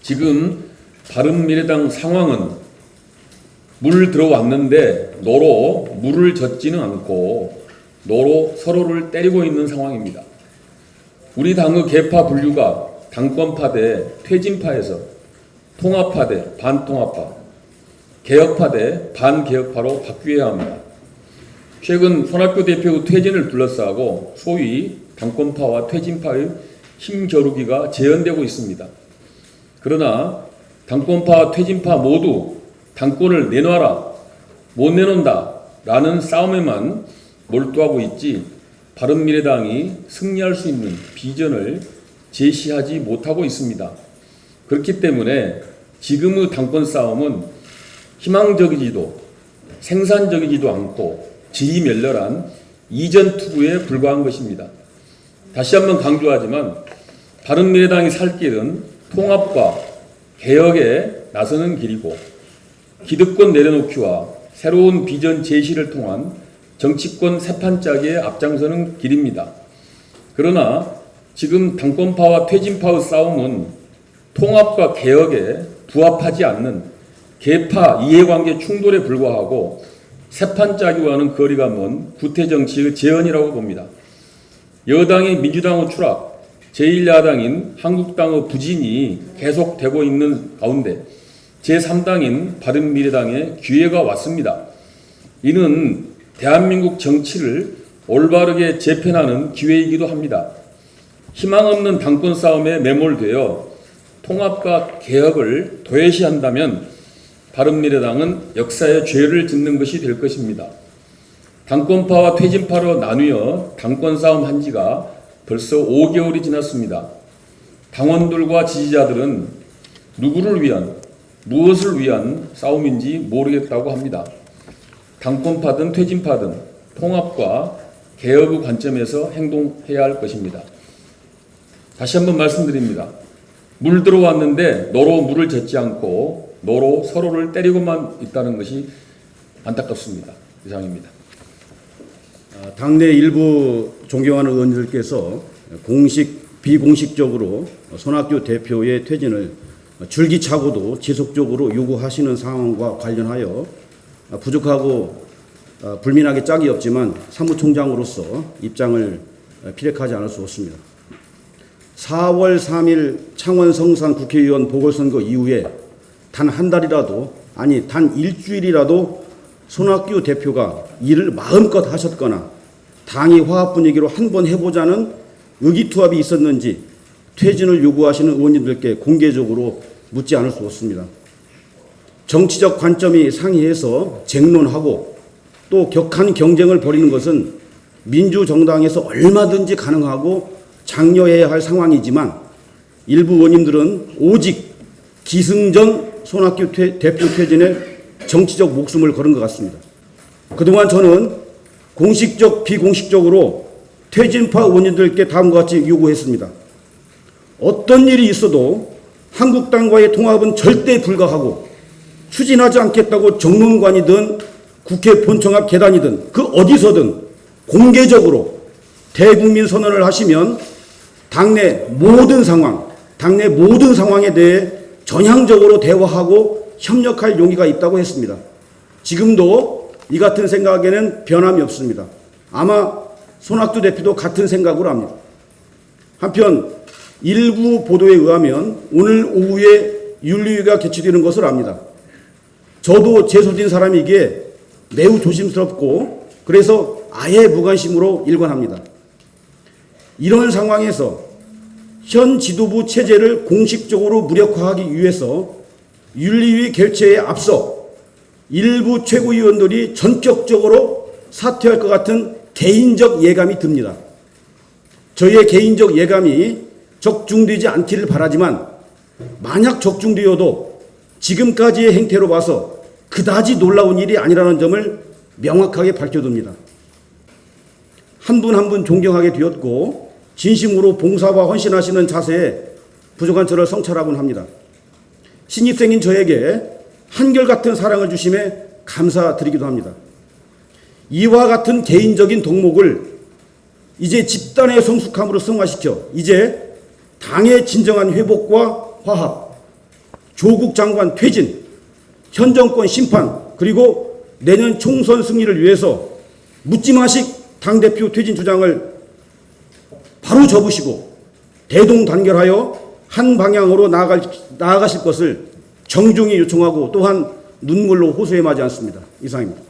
지금 바른미래당 상황은 물 들어왔는데 노로 물을 젓지는 않고 노로 서로를 때리고 있는 상황입니다. 우리 당의 계파 분류가 당권파 대 퇴진파에서 통합파 대 반통합파, 개혁파 대 반개혁파로 바뀌어야 합니다. 최근 손학규 대표의 퇴진을 둘러싸고 소위 당권파와 퇴진파의 힘겨루기가 재현되고 있습니다. 그러나 당권파와 퇴진파 모두 당권을 내놔라, 못 내놓는다 라는 싸움에만 몰두하고 있지 바른미래당이 승리할 수 있는 비전을 제시하지 못하고 있습니다. 그렇기 때문에 지금의 당권 싸움은 희망적이지도 생산적이지도 않고 지리멸렬한 이전 투구에 불과한 것입니다. 다시 한번 강조하지만 바른미래당이 살 길은 통합과 개혁에 나서는 길이고 기득권 내려놓기와 새로운 비전 제시를 통한 정치권 새판짜기에 앞장서는 길입니다. 그러나 지금 당권파와 퇴진파의 싸움은 통합과 개혁에 부합하지 않는 계파 이해관계 충돌에 불과하고 새판짜기와는 거리가 먼 구태정치의 재현이라고 봅니다. 여당의 민주당의 추락, 제1야당인 한국당의 부진이 계속되고 있는 가운데 제3당인 바른미래당의 기회가 왔습니다. 이는 대한민국 정치를 올바르게 재편하는 기회이기도 합니다. 희망 없는 당권 싸움에 매몰되어 통합과 개혁을 도외시한다면 바른미래당은 역사의 죄를 짓는 것이 될 것입니다. 당권파와 퇴진파로 나뉘어 당권 싸움 한 지가 벌써 5개월이 지났습니다. 당원들과 지지자들은 누구를 위한, 무엇을 위한 싸움인지 모르겠다고 합니다. 당권파든 퇴진파든 통합과 개혁의 관점에서 행동해야 할 것입니다. 다시 한번 말씀드립니다. 물 들어왔는데 노로 물을 젓지 않고 노로 서로를 때리고만 있다는 것이 안타깝습니다. 이상입니다. 당내 일부 존경하는 의원님들께서 비공식적으로 손학규 대표의 퇴진을 줄기차고도 지속적으로 요구하시는 상황과 관련하여 부족하고 불민하게 짝이 없지만 사무총장으로서 입장을 피력하지 않을 수 없습니다. 4월 3일 창원 성산 국회의원 보궐선거 이후에 단 한 달이라도, 아니 단 일주일이라도 손학규 대표가 일을 마음껏 하셨거나 당의 화합 분위기로 한번 해보자는 의기투합이 있었는지 퇴진을 요구하시는 의원님들께 공개적으로 묻지 않을 수 없습니다. 정치적 관점이 상이해서 쟁론하고 또 격한 경쟁을 벌이는 것은 민주정당에서 얼마든지 가능하고 장려해야 할 상황이지만 일부 의원님들은 오직 기승전 손학규 대표 퇴진에 정치적 목숨을 걸은 것 같습니다. 그동안 저는 공식적, 비공식적으로 퇴진파 의원님들께 다음과 같이 요구했습니다. 어떤 일이 있어도 한국당과의 통합은 절대 불가하고 추진하지 않겠다고 정론관이든 국회 본청 앞 계단이든 그 어디서든 공개적으로 대국민 선언을 하시면 당내 모든 상황에 대해 전향적으로 대화하고 협력할 용의가 있다고 했습니다. 지금도 이 같은 생각에는 변함이 없습니다. 아마 손학규 대표도 같은 생각으로 합니다. 한편 일부 보도에 의하면 오늘 오후에 윤리위가 개최되는 것을 압니다. 저도 재소진 사람이기에 매우 조심스럽고 그래서 아예 무관심으로 일관합니다. 이런 상황에서 현 지도부 체제를 공식적으로 무력화하기 위해서 윤리위 개최에 앞서 일부 최고위원들이 전격적으로 사퇴할 것 같은 개인적 예감이 듭니다. 저의 개인적 예감이 적중되지 않기를 바라지만 만약 적중되어도 지금까지의 행태로 봐서 그다지 놀라운 일이 아니라는 점을 명확하게 밝혀둡니다. 한 분 한 분 존경하게 되었고 진심으로 봉사와 헌신하시는 자세에 부족한 저를 성찰하곤 합니다. 신입생인 저에게 한결같은 사랑을 주심에 감사드리기도 합니다. 이와 같은 개인적인 덕목을 이제 집단의 성숙함으로 승화시켜 이제 당의 진정한 회복과 화합, 조국 장관 퇴진, 현 정권 심판, 그리고 내년 총선 승리를 위해서 묻지마식 당대표 퇴진 주장을 바로 접으시고 대동단결하여 한 방향으로 나아가실 것을 정중히 요청하고 또한 눈물로 호소해 마지 않습니다. 이상입니다.